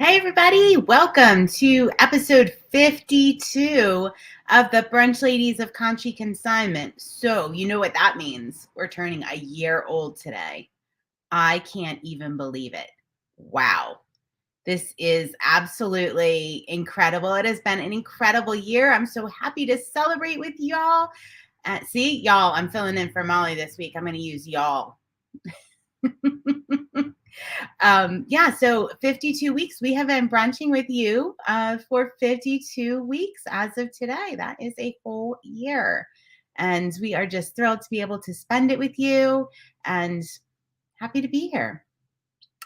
Hey, everybody. Welcome to episode 52 of the Brunch Ladies of Conshy Consignment. So, you know what that means. We're turning a year old today. I can't even believe it. Wow. This is absolutely incredible. It has been an incredible year. I'm so happy to celebrate with y'all. See, y'all, I'm filling in for Molly this week. I'm going to use y'all. Yeah, so 52 weeks. We have been brunching with you for 52 weeks as of today. That is a whole year. And we are just thrilled to be able to spend it with you and happy to be here.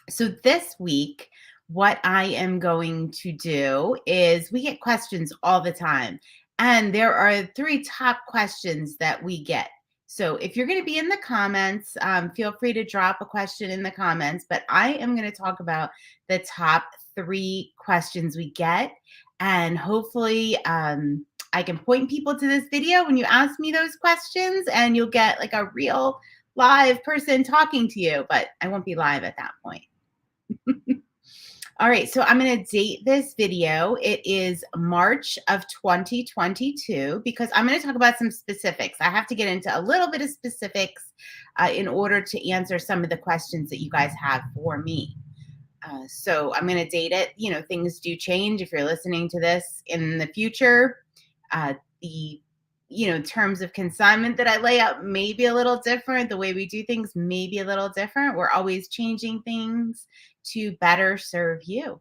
So this week, what I am going to do is we get questions all the time. And there are three top questions that we get. So if you're going to be in the comments, feel free to drop a question in the comments. But I am going to talk about the top three questions we get. And hopefully I can point people to this video when you ask me those questions and you'll get like a real live person talking to you. But I won't be live at that point. All right, so I'm going to date this video. It is March of 2022 because I'm going to talk about some specifics. I have to get into a little bit of specifics in order to answer some of the questions that you guys have for me. So I'm going to date it. You know, things do change. If you're listening to this in the future, the terms of consignment that I lay out may be a little different. The way we do things may be a little different. We're always changing things to better serve you.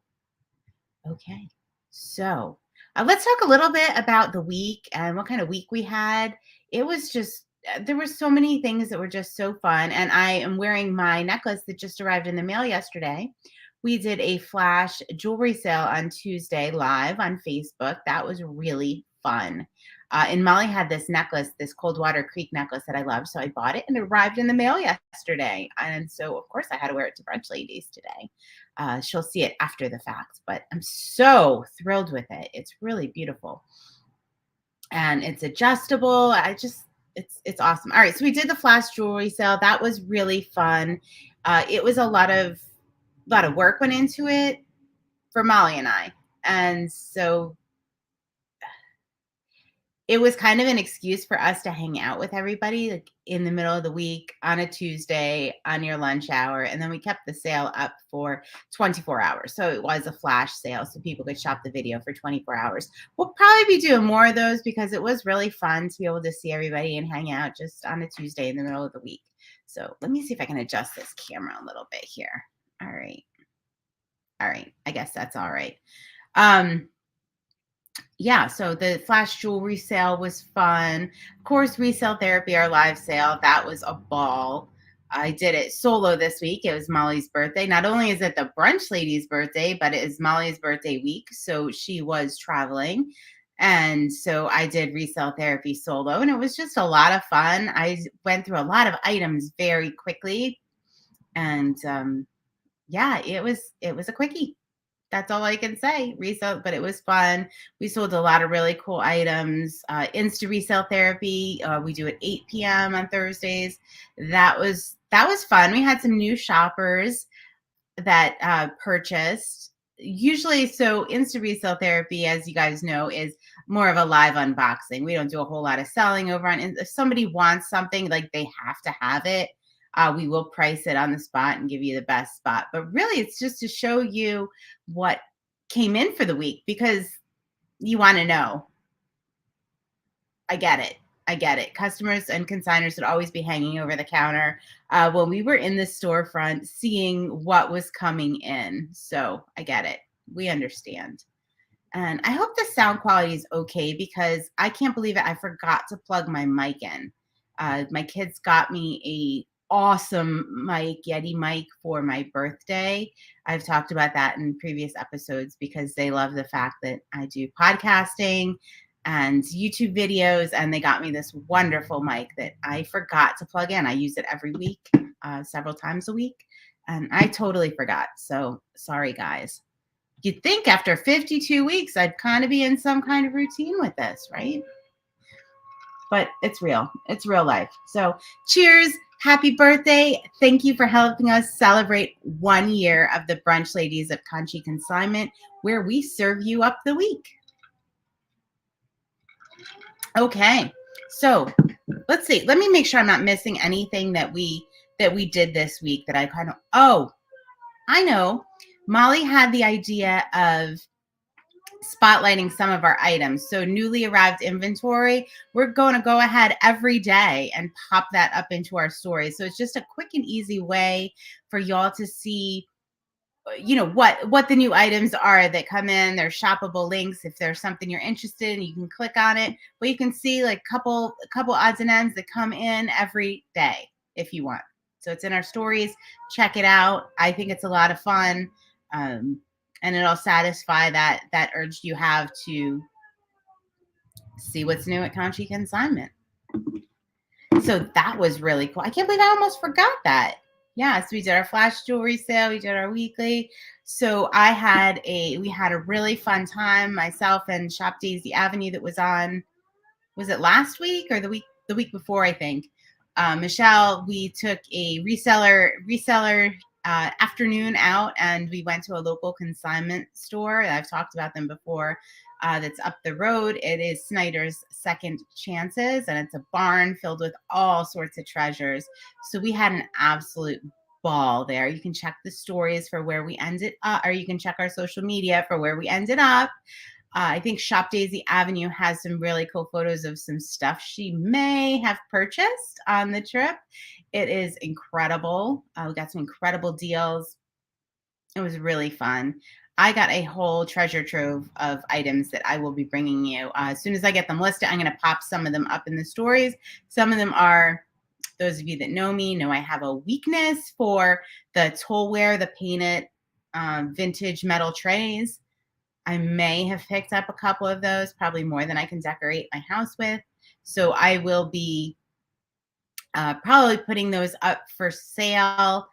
Okay, so let's talk a little bit about the week and what kind of week we had. It was just, there were so many things that were just so fun. And I am wearing my necklace that just arrived in the mail yesterday. We did a flash jewelry sale on Tuesday live on Facebook. That was really fun. And Molly had this necklace, this Coldwater Creek necklace that I loved. So I bought it and it arrived in the mail yesterday. And so, of course, I had to wear it to Brunch Ladies today. She'll see it after the fact, but I'm so thrilled with it. It's really beautiful. And it's adjustable. It's awesome. All right. So we did the flash jewelry sale. That was really fun. It was a lot of work went into it for Molly and I. And so it was kind of an excuse for us to hang out with everybody like in the middle of the week on a Tuesday on your lunch hour. And then we kept the sale up for 24 hours. So it was a flash sale so people could shop the video for 24 hours. We'll probably be doing more of those because it was really fun to be able to see everybody and hang out just on a Tuesday in the middle of the week. So let me see if I can adjust this camera a little bit here. All right. All right. I guess that's all right. Yeah, so the flash jewelry sale was fun. Of course, Resale Therapy, our live sale, that was a ball. I did it solo this week. It was Molly's birthday. Not only is it the Brunch Lady's birthday, but it is Molly's birthday week. So she was traveling. And so I did Resale Therapy solo, and it was just a lot of fun. I went through a lot of items very quickly. And yeah, it was a quickie. That's all I can say. Resale, but it was fun. We sold a lot of really cool items. Insta Resale Therapy. We do at 8 p.m. on Thursdays. That was fun. We had some new shoppers that purchased. Usually, so Insta Resale Therapy, as you guys know, is more of a live unboxing. We don't do a whole lot of selling over on. If somebody wants something, like they have to have it. We will price it on the spot and give you the best spot. But really, it's just to show you what came in for the week because you want to know. I get it. I get it. Customers and consigners would always be hanging over the counter when we were in the storefront seeing what was coming in. So I get it. We understand. And I hope the sound quality is okay because I can't believe it. I forgot to plug my mic in. My kids got me a awesome mic, Yeti mic for my birthday. I've talked about that in previous episodes because they love the fact that I do podcasting and YouTube videos, and they got me this wonderful mic that I forgot to plug in. I use it every week, several times a week, and I totally forgot. So sorry, guys. You'd think after 52 weeks, I'd kind of be in some kind of routine with this, right? But it's real. It's real life. So cheers. Happy birthday. Thank you for helping us celebrate 1 year of the Brunch Ladies of Conshy Consignment, where we serve you up the week. Okay, so let's see. Let me make sure I'm not missing anything that we did this week that I kind of, oh, I know. Molly had the idea of spotlighting some of our items. So newly arrived inventory, we're going to go ahead every day and pop that up into our stories. So it's just a quick and easy way for y'all to see, what the new items are that come in. There's shoppable links. If there's something you're interested in, you can click on it. But you can see like a couple odds and ends that come in every day if you want. So it's in our stories. Check it out. I think it's a lot of fun. And it'll satisfy that urge you have to see what's new at Conshy Consignment. So that was really cool. I can't believe I almost forgot that. Yeah, so we did our flash jewelry sale. We did our weekly. So we had a really fun time, myself and Shop Daisy Avenue, that was on, was it last week or the week before, I think. Michelle, we took a reseller afternoon out, and we went to a local consignment store. I've talked about them before. That's up the road. It is Snyder's Second Chances, and it's a barn filled with all sorts of treasures. So we had an absolute ball there. You can check the stories for where we ended up, or you can check our social media for where we ended up. I think Shop Daisy Avenue has some really cool photos of some stuff she may have purchased on the trip. It is incredible. We got some incredible deals. It was really fun. I got a whole treasure trove of items that I will be bringing you. As soon as I get them listed, I'm going to pop some of them up in the stories. Some of them are, those of you that know me know I have a weakness for the tollware, the painted vintage metal trays. I may have picked up a couple of those, probably more than I can decorate my house with. So I will be probably putting those up for sale,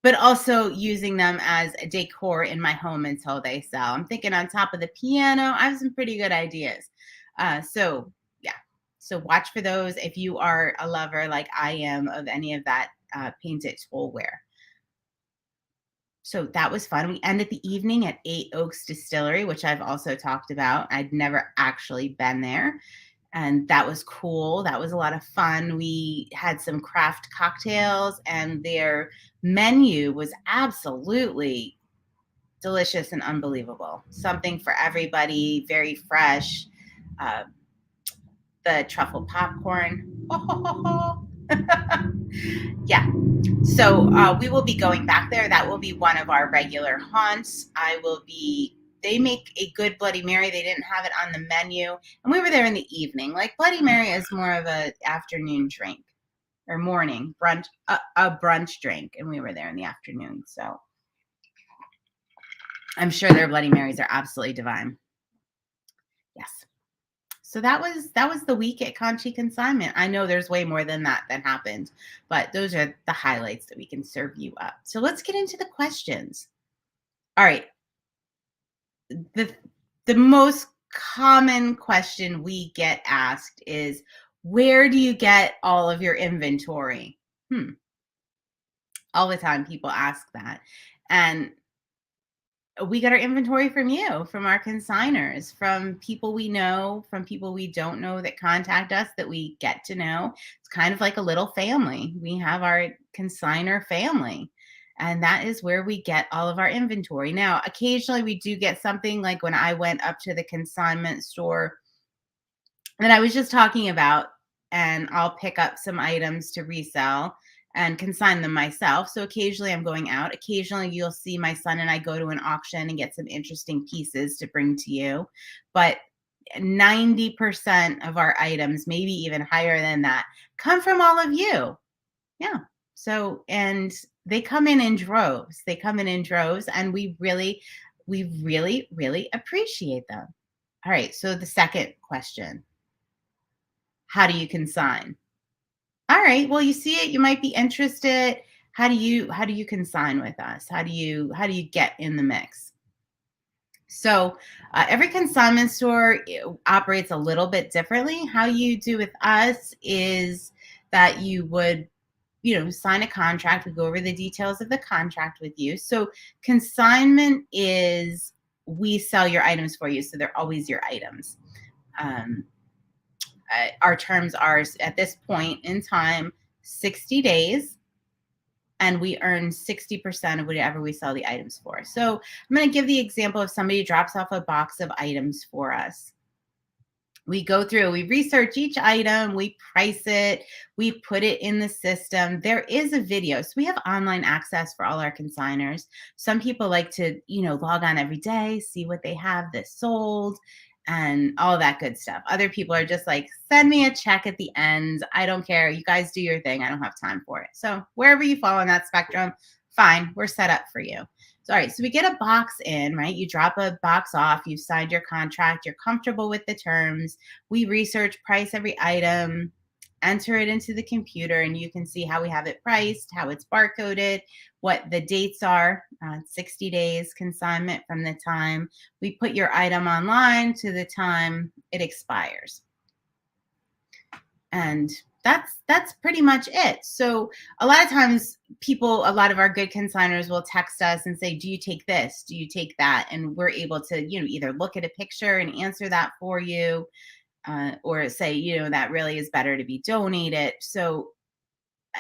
but also using them as a decor in my home until they sell. I'm thinking on top of the piano, I have some pretty good ideas. So yeah, so watch for those if you are a lover like I am of any of that painted toolware. So that was fun. We ended the evening at Eight Oaks Distillery, which I've also talked about. I'd never actually been there, and that was cool. That was a lot of fun. We had some craft cocktails, and their menu was absolutely delicious and unbelievable. Something for everybody, very fresh. Uh, the truffle popcorn. Yeah. So we will be going back there. That will be one of our regular haunts. They make a good Bloody Mary. They didn't have it on the menu. And we were there in the evening. Like Bloody Mary is more of an afternoon drink or morning brunch, a brunch drink. And we were there in the afternoon. So I'm sure their Bloody Marys are absolutely divine. Yes. So that was the week at Conshy Consignment. I know there's way more than that happened, but those are the highlights that we can serve you up. So let's get into the questions. All right. The most common question we get asked is, where do you get all of your inventory? All the time people ask that. And we get our inventory from you, from our consigners, from people we know, from people we don't know that contact us that we get to know. It's kind of like a little family. We have our consigner family, and that is where we get all of our inventory. Now, occasionally we do get something like when I went up to the consignment store that I was just talking about, and I'll pick up some items to resell and consign them myself. So occasionally I'm going out. Occasionally you'll see my son and I go to an auction and get some interesting pieces to bring to you. But 90% of our items, maybe even higher than that, come from all of you. Yeah. So, and they come in droves. They come in droves, and we really, really appreciate them. All right. So the second question, how do you consign? All right. Well, you see it, you might be interested. How do you consign with us? How do you get in the mix? So every consignment store operates a little bit differently. How you do with us is that you would sign a contract. We go over the details of the contract with you. So consignment is we sell your items for you, so they're always your items. Um, our terms are at this point in time 60 days, and we earn 60% of whatever we sell the items for. So I'm going to give the example of somebody drops off a box of items for us. We go through, we research each item, we price it, we put it in the system. There is a video. So we have online access for all our consigners. Some people like to, log on every day, see what they have that's sold and all that good stuff. Other people are just like, send me a check at the end. I don't care. You guys do your thing. I don't have time for it. So wherever you fall on that spectrum, fine, we're set up for you. So, all right, so we get a box in, right? You drop a box off, you've signed your contract, you're comfortable with the terms. We research, price every item, enter it into the computer, and you can see how we have it priced, how it's barcoded, what the dates are, 60 days consignment from the time we put your item online to the time it expires. And that's pretty much it. So a lot of times a lot of our good consigners will text us and say, do you take this? Do you take that? And we're able to, either look at a picture and answer that for you, or say, that really is better to be donated. So,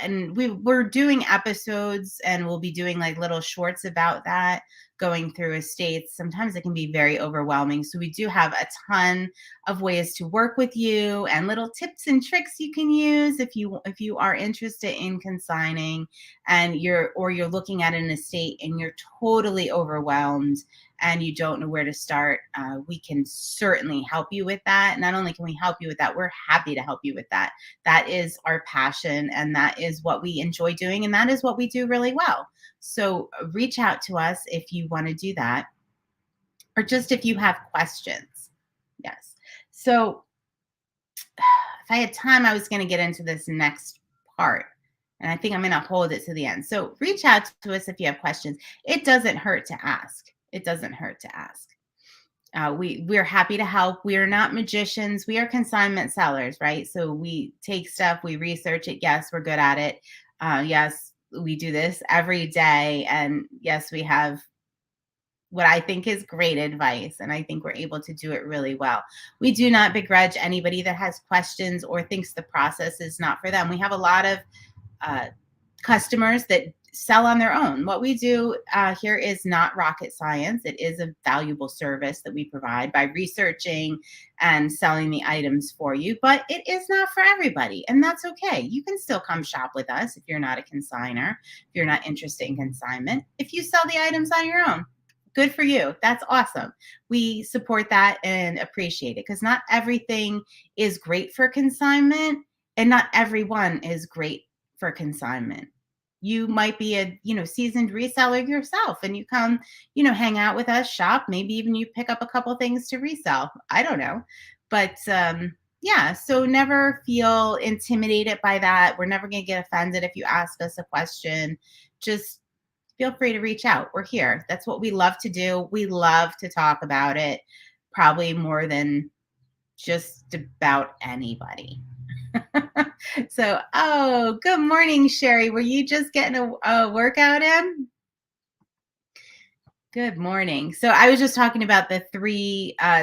and we're doing episodes, and we'll be doing like little shorts about that, going through estates. Sometimes it can be very overwhelming. So we do have a ton of ways to work with you and little tips and tricks you can use if you are interested in consigning and you're looking at an estate and you're totally overwhelmed and you don't know where to start. We can certainly help you with that. Not only can we help you with that, we're happy to help you with that. That is our passion, and that is what we enjoy doing, and that is what we do really well. So reach out to us if you want to do that, or just if you have questions. Yes. So if I had time, I was going to get into this next part, and I think I'm going to hold it to the end. So reach out to us if you have questions. It doesn't hurt to ask. It doesn't hurt to ask. We're happy to help. We are not magicians. We are consignment sellers, right? So we take stuff, we research it. Yes, we're good at it. Yes, we do this every day. And yes, we have what I think is great advice. And I think we're able to do it really well. We do not begrudge anybody that has questions or thinks the process is not for them. We have a lot of customers that sell on their own. What we do here is not rocket science. It is a valuable service that we provide by researching and selling the items for you, but it is not for everybody, and that's okay. You can still come shop with us if you're not a consigner, if you're not interested in consignment. If you sell the items on your own, good for you. That's awesome. We support that and appreciate it, because not everything is great for consignment, and not everyone is great for consignment. You might be a seasoned reseller yourself, and you come hang out with us, shop, maybe even you pick up a couple things to resell. I don't know, but yeah, so never feel intimidated by that. We're never going to get offended if you ask us a question. Just feel free to reach out. We're here. That's what we love to do. We love to talk about it, probably more than just about anybody. So, good morning, Sherry. Were you just getting a workout in? Good morning. So I was just talking about the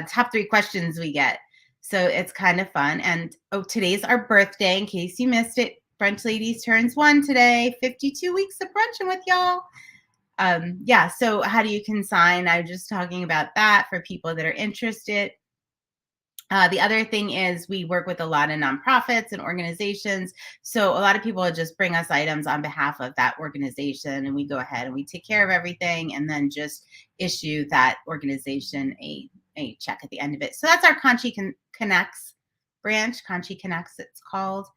top three questions we get. So it's kind of fun. And today's our birthday, in case you missed it. Brunch Ladies turns 1 today. 52 weeks of brunching with y'all. Yeah, so how do you consign? I was just talking about that for people that are interested. The other thing is we work with a lot of nonprofits and organizations. So a lot of people just bring us items on behalf of that organization, and we go ahead and we take care of everything and then just issue that organization a check at the end of it. So that's our Conshy Connects branch, Conshy Connects it's called.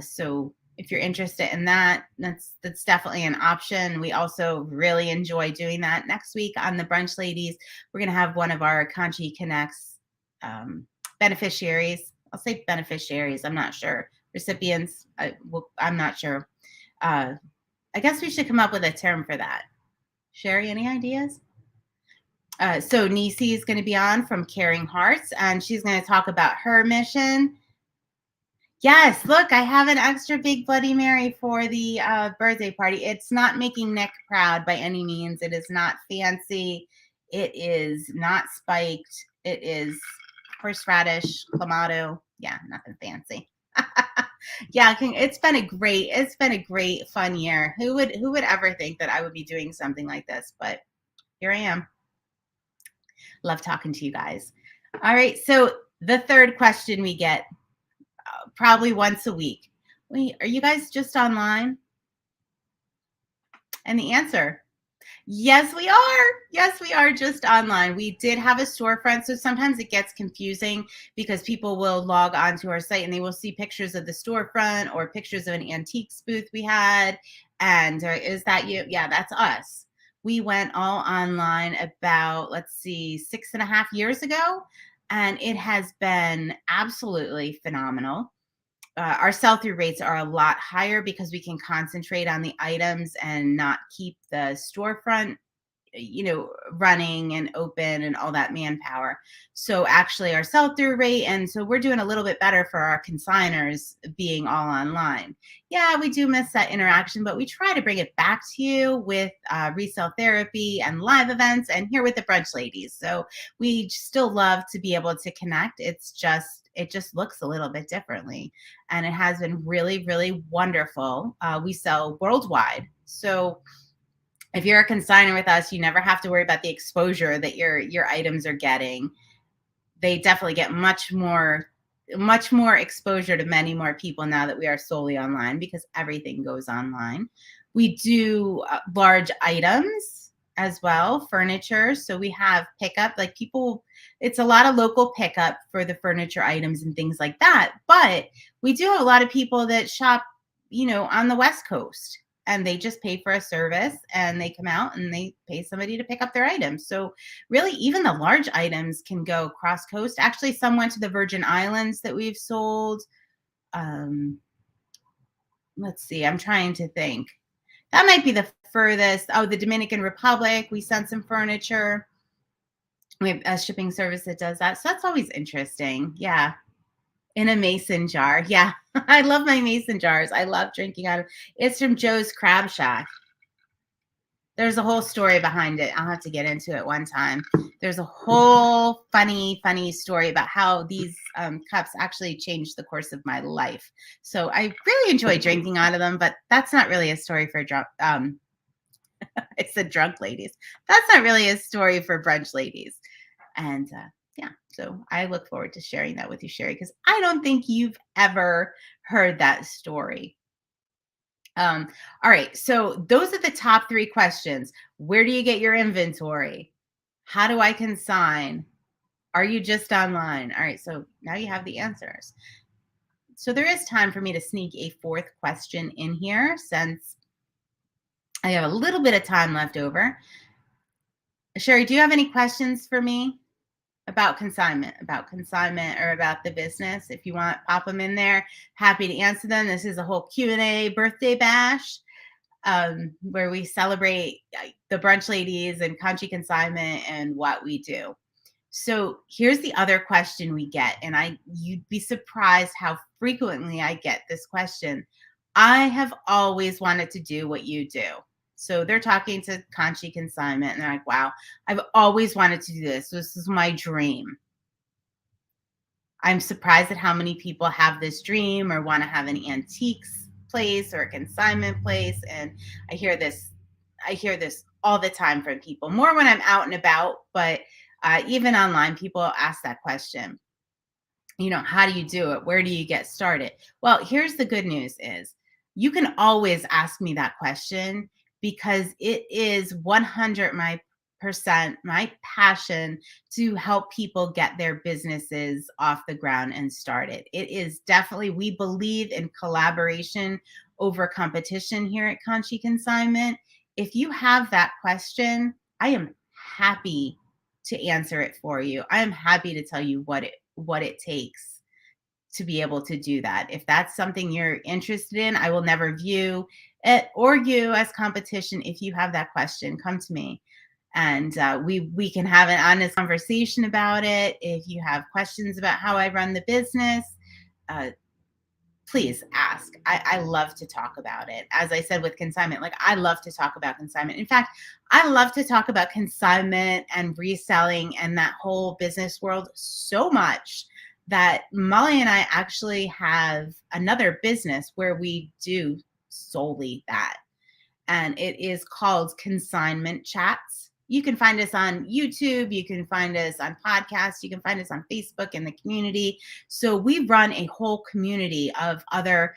So if you're interested in that, that's definitely an option. We also really enjoy doing that. Next week on the Brunch Ladies, we're going to have one of our Conshy Connects beneficiaries. I'll say beneficiaries. I'm not sure. Recipients. I'm not sure. I guess we should come up with a term for that. Sherry, any ideas? So Nisi is going to be on from Caring Hearts, and she's going to talk about her mission. Yes, look, I have an extra big Bloody Mary for the birthday party. It's not making Nick proud by any means. It is not fancy. It is not spiked. It is horseradish, clamato. Yeah, nothing fancy. Yeah, it's been a great fun year. Who would ever think that I would be doing something like this? But here I am. Love talking to you guys. All right, so the third question we get probably once a week. Wait, are you guys just online? And the answer, yes, we are. Yes, we are just online. We did have a storefront, so sometimes it gets confusing because people will log onto our site and they will see pictures of the storefront or pictures of an antiques booth we had. And is that you? Yeah, that's us. We went all online about, let's see, 6.5 years ago, and it has been absolutely phenomenal. Our sell-through rates are a lot higher because we can concentrate on the items and not keep the storefront, running and open and all that manpower. So actually our sell-through rate, and so we're doing a little bit better for our consigners being all online. Yeah, we do miss that interaction, but we try to bring it back to you with resale therapy and live events and here with the brunch ladies. So we still love to be able to connect. It just looks a little bit differently, and it has been really, really wonderful. We sell worldwide. So if you're a consigner with us, you never have to worry about the exposure that your items are getting. They definitely get much more exposure to many more people now that we are solely online because everything goes online. We do large items as well, furniture. So we have pickup, like people, it's a lot of local pickup for the furniture items and things like that. But we do have a lot of people that shop, on the West Coast, and they just pay for a service and they come out and they pay somebody to pick up their items. So really, even the large items can go cross coast. Actually, some went to the Virgin Islands that we've sold. Um, let's see, I'm trying to think. That might be the furthest. Oh, the Dominican Republic, we sent some furniture. We have a shipping service that does that. So that's always interesting. Yeah. In a mason jar. Yeah. I love my mason jars. I love drinking out of it's from Joe's Crab Shack. There's a whole story behind it. I'll have to get into it one time. There's a whole funny story about how these cups actually changed the course of my life. So I really enjoy drinking out of them, but that's not really a story for drunk. It's the drunk ladies. That's not really a story for brunch ladies. And yeah, so I look forward to sharing that with you, Sherry, because I don't think you've ever heard that story. All right. So those are the top three questions. Where do you get your inventory? How do I consign? Are you just online? All right. So now you have the answers. So there is time for me to sneak a fourth question in here since I have a little bit of time left over. Sherry, do you have any questions for me about consignment, or about the business? If you want, pop them in there. Happy to answer them. This is a whole Q&A birthday bash. Where we celebrate the brunch ladies and Conshy Consignment and what we do. So here's the other question we get, and you'd be surprised how frequently I get this question. I have always wanted to do what you do. So they're talking to Conshy Consignment, and they're like, wow, I've always wanted to do this. This is my dream. I'm surprised at how many people have this dream or want to have an antiques place or a consignment place. And I hear this all the time from people, more when I'm out and about, but even online, people ask that question. How do you do it? Where do you get started? Well, here's the good news is you can always ask me that question because it is 100 percent my passion to help people get their businesses off the ground and started. It is definitely, we believe in collaboration over competition here at Conshy Consignment. If you have that question, I am happy to answer it for you. I am happy to tell you what it takes to be able to do that. If that's something you're interested in, I will never view it or you as competition. If you have that question, come to me and we can have an honest conversation about it. If you have questions about how I run the business, please ask. I love to talk about it. As I said with consignment, like I love to talk about consignment. In fact, I love to talk about consignment and reselling and that whole business world so much that Molly and I actually have another business where we do solely that. And it is called Consignment Chats. You can find us on YouTube. You can find us on podcasts. You can find us on Facebook in the community. So we run a whole community of other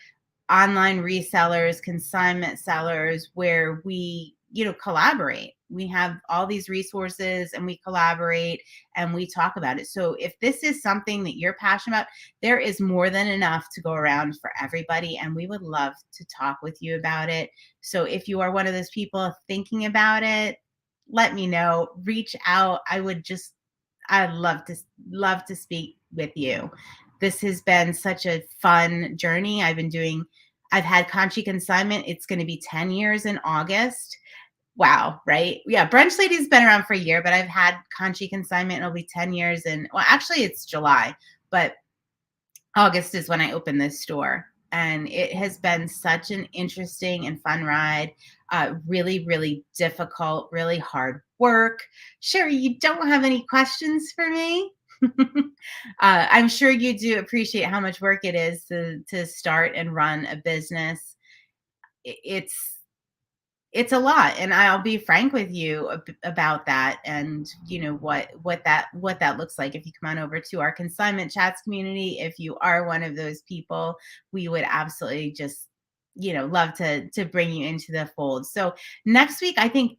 online resellers, consignment sellers, where we, collaborate. We have all these resources and we collaborate and we talk about it. So if this is something that you're passionate about, there is more than enough to go around for everybody. And we would love to talk with you about it. So if you are one of those people thinking about it, let me know, reach out. I'd love to speak with you. This has been such a fun journey. I've had Conshy Consignment. It's going to be 10 years in August. Wow, right? Yeah, Brunch Lady's been around for a year, but I've had Conshy Consignment. It'll be 10 years. And well, actually it's July, but August is when I opened this store. And it has been such an interesting and fun ride. Really, really difficult, really hard work. Sherry, you don't have any questions for me? I'm sure you do appreciate how much work it is to start and run a business. It's a lot, and I'll be frank with you about that, and what that looks like. If you come on over to our consignment chats community, if you are one of those people, we would absolutely just love to bring you into the fold. So next week, I think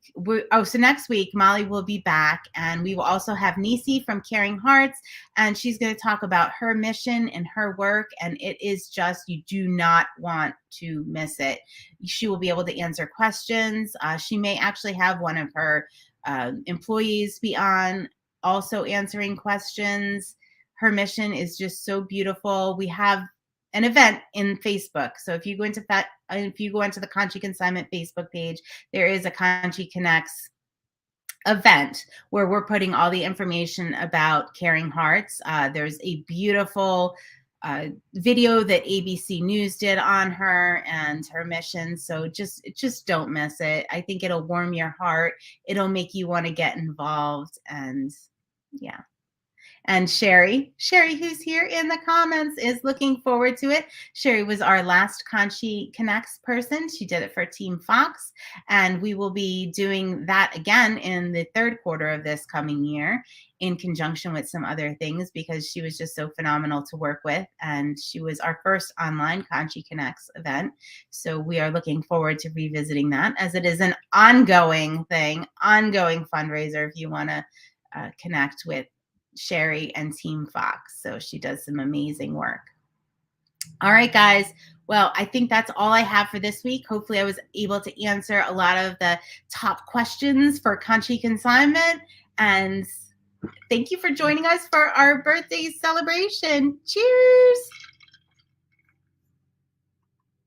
so next week Molly will be back, and we will also have Nisi from Caring Hearts, and she's going to talk about her mission and her work, and it is just, you do not want to miss it. She will be able to answer questions. She may actually have one of her employees be on also answering questions. Her mission is just so beautiful. We have an event in Facebook. So if you go into the Conshy Consignment Facebook page, there is a Conshy Connects event where we're putting all the information about Caring Hearts. There's a beautiful video that ABC News did on her and her mission. So just don't miss it. I think it'll warm your heart. It'll make you want to get involved. And yeah. And Sherry, who's here in the comments, is looking forward to it. Sherry was our last Conshy Connects person. She did it for Team Fox. And we will be doing that again in the third quarter of this coming year in conjunction with some other things, because she was just so phenomenal to work with. And she was our first online Conshy Connects event. So we are looking forward to revisiting that, as it is an ongoing thing, ongoing fundraiser if you want to connect with Sherry and Team Fox. So she does some amazing work. All right, guys. Well, I think that's all I have for this week. Hopefully I was able to answer a lot of the top questions for Conshy Consignment. And thank you for joining us for our birthday celebration. Cheers.